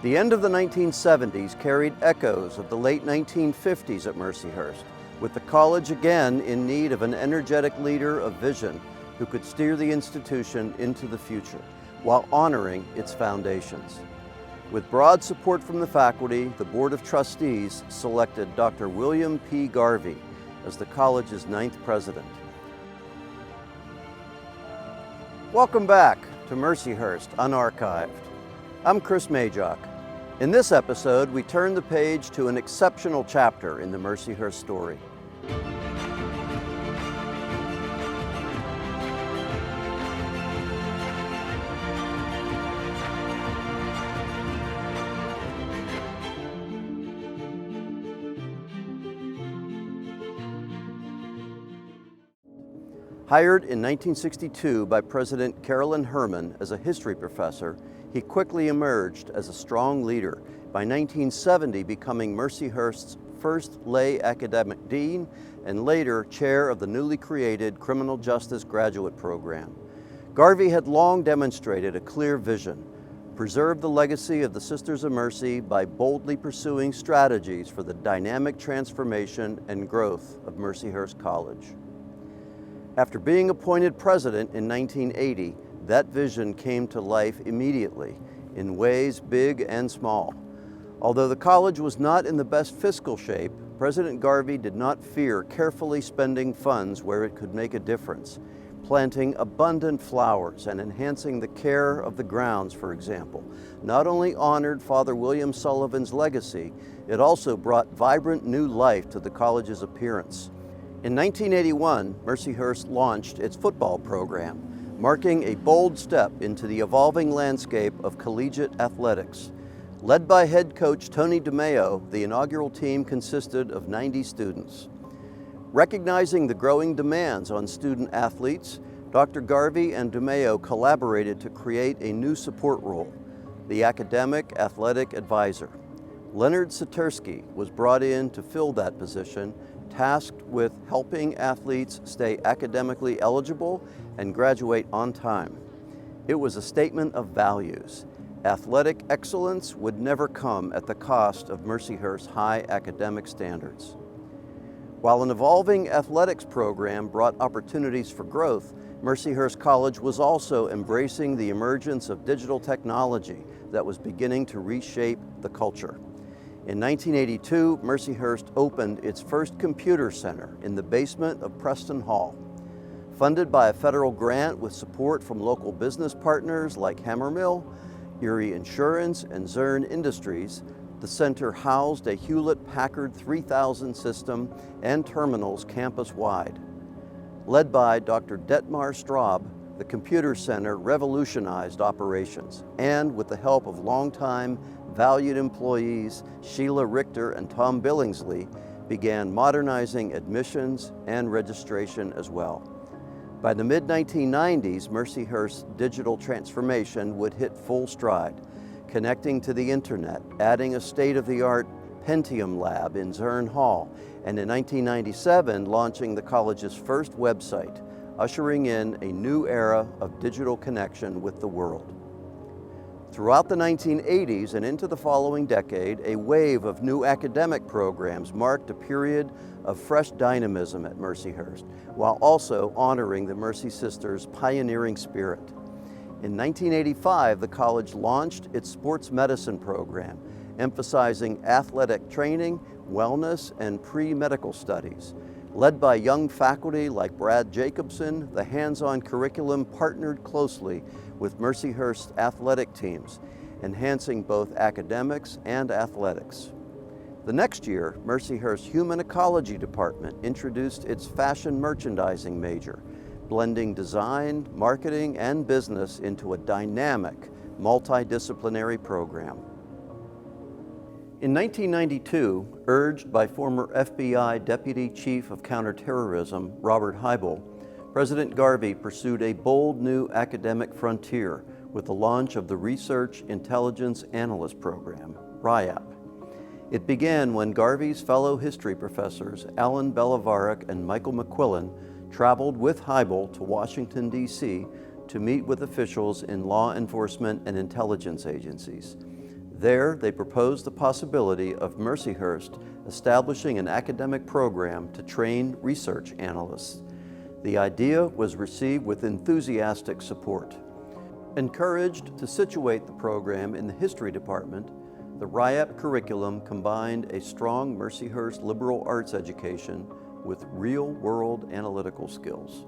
The end of the 1970s carried echoes of the late 1950s at Mercyhurst, with the college again in need of an energetic leader of vision who could steer the institution into the future while honoring its foundations. With broad support from the faculty, the Board of Trustees selected Dr. William P. Garvey as the college's 9th president. Welcome back to Mercyhurst UnArchived. I'm Chris Majok. In this episode, we turn the page to an exceptional chapter in the Mercyhurst story. Hired in 1962 by President Carolyn Herman as a history professor, he quickly emerged as a strong leader, by 1970 becoming Mercyhurst's first lay academic dean and later chair of the newly created Criminal Justice Graduate Program. Garvey had long demonstrated a clear vision: preserve the legacy of the Sisters of Mercy by boldly pursuing strategies for the dynamic transformation and growth of Mercyhurst College. After being appointed president in 1980, that vision came to life immediately, in ways big and small. Although the college was not in the best fiscal shape, President Garvey did not fear carefully spending funds where it could make a difference, planting abundant flowers and enhancing the care of the grounds, for example. Not only honored Father William Sullivan's legacy, it also brought vibrant new life to the college's appearance. In 1981, Mercyhurst launched its football program, marking a bold step into the evolving landscape of collegiate athletics. Led by head coach Tony DeMeo, the inaugural team consisted of 90 students. Recognizing the growing demands on student athletes, Dr. Garvey and DeMeo collaborated to create a new support role, the academic athletic advisor. Leonard Satursky was brought in to fill that position, tasked with helping athletes stay academically eligible and graduate on time. It was a statement of values. Athletic excellence would never come at the cost of Mercyhurst's high academic standards. While an evolving athletics program brought opportunities for growth, Mercyhurst College was also embracing the emergence of digital technology that was beginning to reshape the culture. In 1982, Mercyhurst opened its first computer center in the basement of Preston Hall. Funded by a federal grant with support from local business partners like Hammermill, Erie Insurance, and Zurn Industries, the center housed a Hewlett-Packard 3000 system and terminals campus-wide. Led by Dr. Detmar Straub, the computer center revolutionized operations, and with the help of longtime valued employees Sheila Richter and Tom Billingsley, began modernizing admissions and registration as well. By the mid-1990s, Mercyhurst's digital transformation would hit full stride, connecting to the internet, adding a state-of-the-art Pentium lab in Zurn Hall, and in 1997 launching the college's first website, ushering in a new era of digital connection with the world. Throughout the 1980s and into the following decade, a wave of new academic programs marked a period of fresh dynamism at Mercyhurst, while also honoring the Mercy Sisters' pioneering spirit. In 1985, the college launched its sports medicine program, emphasizing athletic training, wellness, and pre-medical studies. Led by young faculty like Brad Jacobson, the hands-on curriculum partnered closely with Mercyhurst's athletic teams, enhancing both academics and athletics. The next year, Mercyhurst's Human Ecology Department introduced its fashion merchandising major, blending design, marketing, and business into a dynamic, multidisciplinary program. In 1992, urged by former FBI Deputy Chief of Counterterrorism, Robert Hybel, President Garvey pursued a bold new academic frontier with the launch of the Research Intelligence Analyst Program, RIAP. It began when Garvey's fellow history professors, Alan Belavaric and Michael McQuillan, traveled with Hybel to Washington, D.C. to meet with officials in law enforcement and intelligence agencies. There, they proposed the possibility of Mercyhurst establishing an academic program to train research analysts. The idea was received with enthusiastic support. Encouraged to situate the program in the history department, the RIAP curriculum combined a strong Mercyhurst liberal arts education with real-world analytical skills.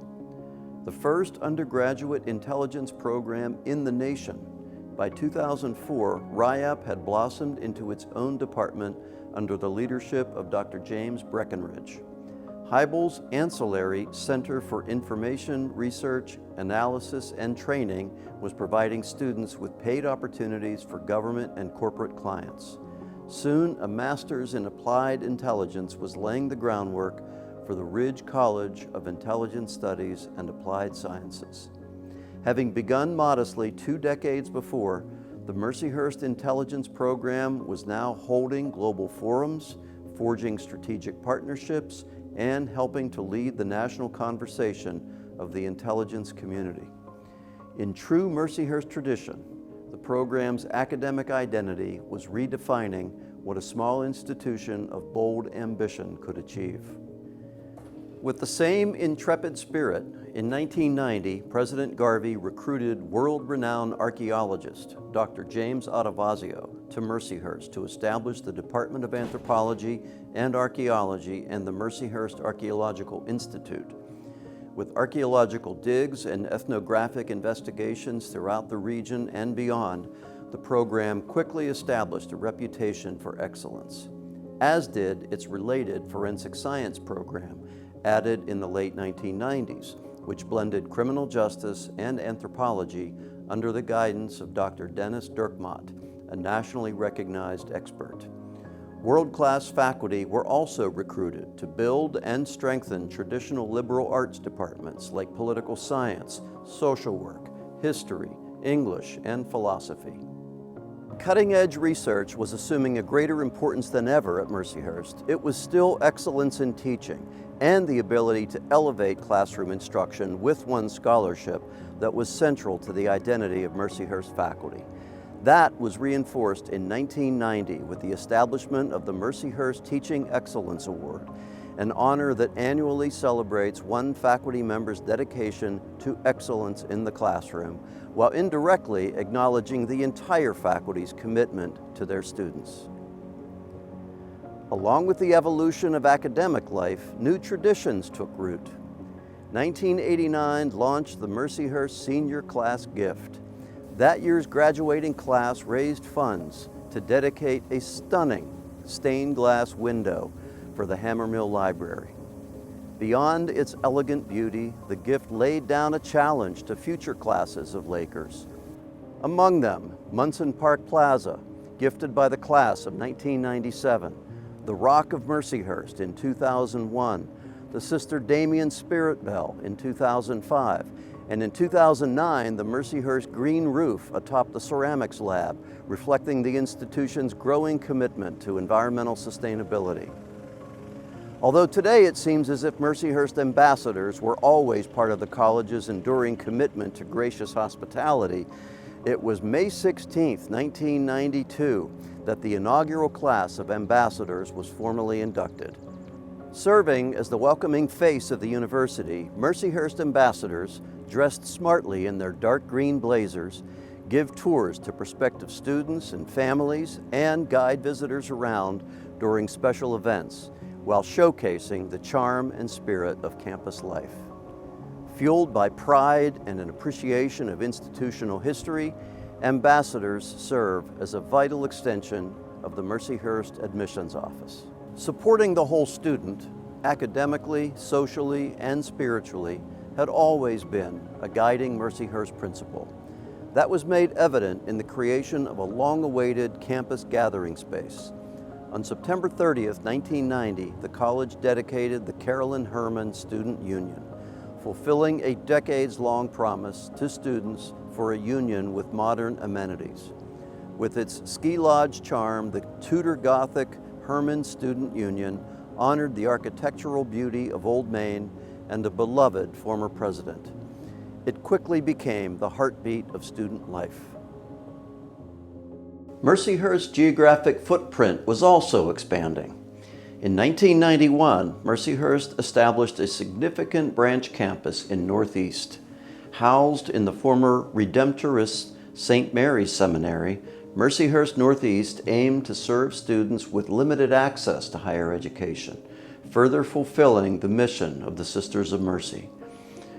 The first undergraduate intelligence program in the nation, by 2004, RIAP had blossomed into its own department under the leadership of Dr. James Breckenridge. Heibel's ancillary Center for Information, Research, Analysis, and Training was providing students with paid opportunities for government and corporate clients. Soon, a master's in applied intelligence was laying the groundwork for the Ridge College of Intelligence Studies and Applied Sciences. Having begun modestly 2 decades before, the Mercyhurst Intelligence Program was now holding global forums, forging strategic partnerships, and helping to lead the national conversation of the intelligence community. In true Mercyhurst tradition, the program's academic identity was redefining what a small institution of bold ambition could achieve. With the same intrepid spirit, in 1990, President Garvey recruited world-renowned archaeologist Dr. James Ottavazio to Mercyhurst to establish the Department of Anthropology and Archaeology and the Mercyhurst Archaeological Institute. With archaeological digs and ethnographic investigations throughout the region and beyond, the program quickly established a reputation for excellence, as did its related forensic science program, added in the late 1990s, which blended criminal justice and anthropology under the guidance of Dr. Dennis Dirkmaat, a nationally recognized expert. World-class faculty were also recruited to build and strengthen traditional liberal arts departments like political science, social work, history, English, and philosophy. Cutting-edge research was assuming a greater importance than ever at Mercyhurst. It was still excellence in teaching and the ability to elevate classroom instruction with one's scholarship that was central to the identity of Mercyhurst faculty. That was reinforced in 1990 with the establishment of the Mercyhurst Teaching Excellence Award, an honor that annually celebrates one faculty member's dedication to excellence in the classroom, while indirectly acknowledging the entire faculty's commitment to their students. Along with the evolution of academic life, new traditions took root. 1989 launched the Mercyhurst Senior Class Gift. That year's graduating class raised funds to dedicate a stunning stained glass window for the Hammermill Library. Beyond its elegant beauty, the gift laid down a challenge to future classes of Lakers. Among them, Munson Park Plaza, gifted by the class of 1997, the Rock of Mercyhurst in 2001, the Sister Damien Spirit Bell in 2005, and in 2009, the Mercyhurst green roof atop the ceramics lab, reflecting the institution's growing commitment to environmental sustainability. Although today it seems as if Mercyhurst ambassadors were always part of the college's enduring commitment to gracious hospitality, it was May 16, 1992, that the inaugural class of ambassadors was formally inducted. Serving as the welcoming face of the university, Mercyhurst ambassadors, dressed smartly in their dark green blazers, give tours to prospective students and families and guide visitors around during special events, while showcasing the charm and spirit of campus life. Fueled by pride and an appreciation of institutional history, ambassadors serve as a vital extension of the Mercyhurst admissions office. Supporting the whole student, academically, socially, and spiritually, had always been a guiding Mercyhurst principle. That was made evident in the creation of a long-awaited campus gathering space. On September 30th, 1990, the college dedicated the Carolyn Herman Student Union, fulfilling a decades-long promise to students for a union with modern amenities. With its ski lodge charm, the Tudor Gothic Herman Student Union honored the architectural beauty of Old Main and a beloved former president. It quickly became the heartbeat of student life. Mercyhurst's geographic footprint was also expanding. In 1991, Mercyhurst established a significant branch campus in Northeast. Housed in the former Redemptorist St. Mary's Seminary, Mercyhurst Northeast aimed to serve students with limited access to higher education, further fulfilling the mission of the Sisters of Mercy.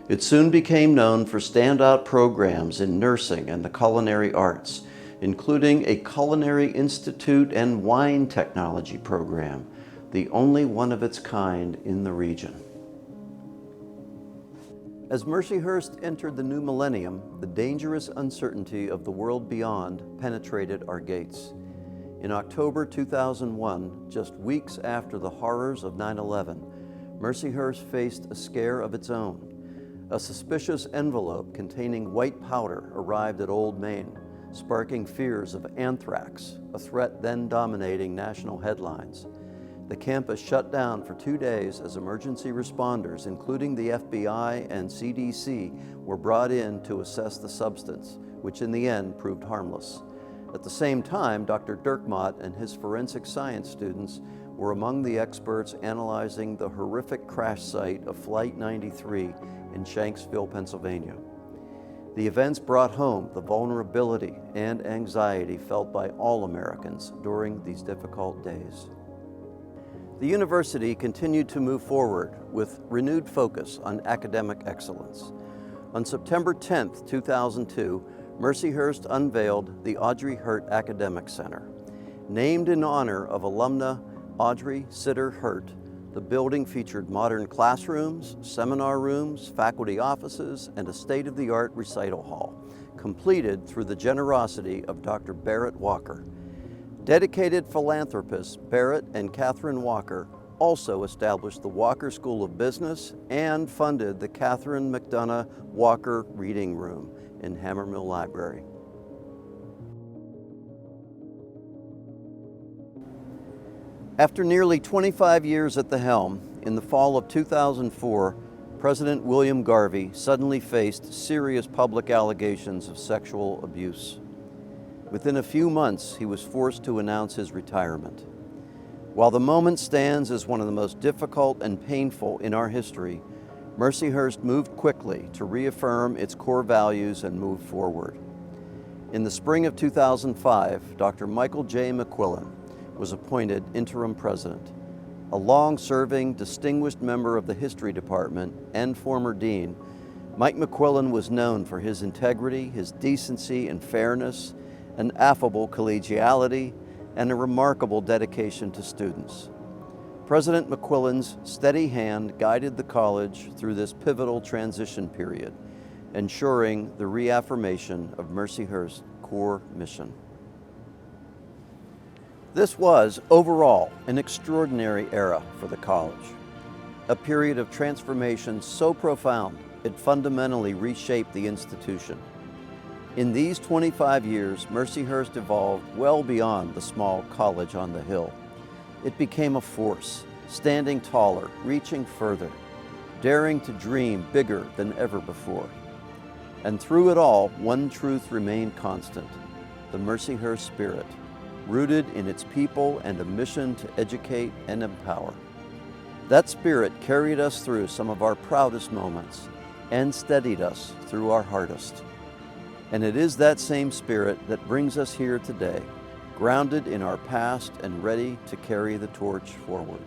It soon became known for standout programs in nursing and the culinary arts, including a Culinary Institute and wine technology program, the only one of its kind in the region. As Mercyhurst entered the new millennium, the dangerous uncertainty of the world beyond penetrated our gates. In October 2001, just weeks after the horrors of 9/11, Mercyhurst faced a scare of its own. A suspicious envelope containing white powder arrived at Old Main, sparking fears of anthrax, a threat then dominating national headlines. The campus shut down for 2 days as emergency responders, including the FBI and CDC, were brought in to assess the substance, which in the end proved harmless. At the same time, Dr. Dirkmaat and his forensic science students were among the experts analyzing the horrific crash site of Flight 93 in Shanksville, Pennsylvania. The events brought home the vulnerability and anxiety felt by all Americans during these difficult days. The university continued to move forward with renewed focus on academic excellence. On September 10, 2002, Mercyhurst unveiled the Audrey Hurt Academic Center. Named in honor of alumna Audrey Sitter Hurt, the building featured modern classrooms, seminar rooms, faculty offices, and a state-of-the-art recital hall, completed through the generosity of Dr. Barrett Walker. Dedicated philanthropists Barrett and Catherine Walker also established the Walker School of Business and funded the Catherine McDonough Walker Reading Room in Hammermill Library. After nearly 25 years at the helm, in the fall of 2004, President William Garvey suddenly faced serious public allegations of sexual abuse. Within a few months, he was forced to announce his retirement. While the moment stands as one of the most difficult and painful in our history, Mercyhurst moved quickly to reaffirm its core values and move forward. In the spring of 2005, Dr. Michael J. McQuillan was appointed interim president. A long-serving, distinguished member of the history department and former dean, Mike McQuillan was known for his integrity, his decency and fairness, an affable collegiality, and a remarkable dedication to students. President McQuillan's steady hand guided the college through this pivotal transition period, ensuring the reaffirmation of Mercyhurst's core mission. This was, overall, an extraordinary era for the college, a period of transformation so profound it fundamentally reshaped the institution. In these 25 years, Mercyhurst evolved well beyond the small college on the hill. It became a force, standing taller, reaching further, daring to dream bigger than ever before. And through it all, one truth remained constant: the Mercyhurst spirit, rooted in its people and a mission to educate and empower. That spirit carried us through some of our proudest moments and steadied us through our hardest. And it is that same spirit that brings us here today, grounded in our past and ready to carry the torch forward.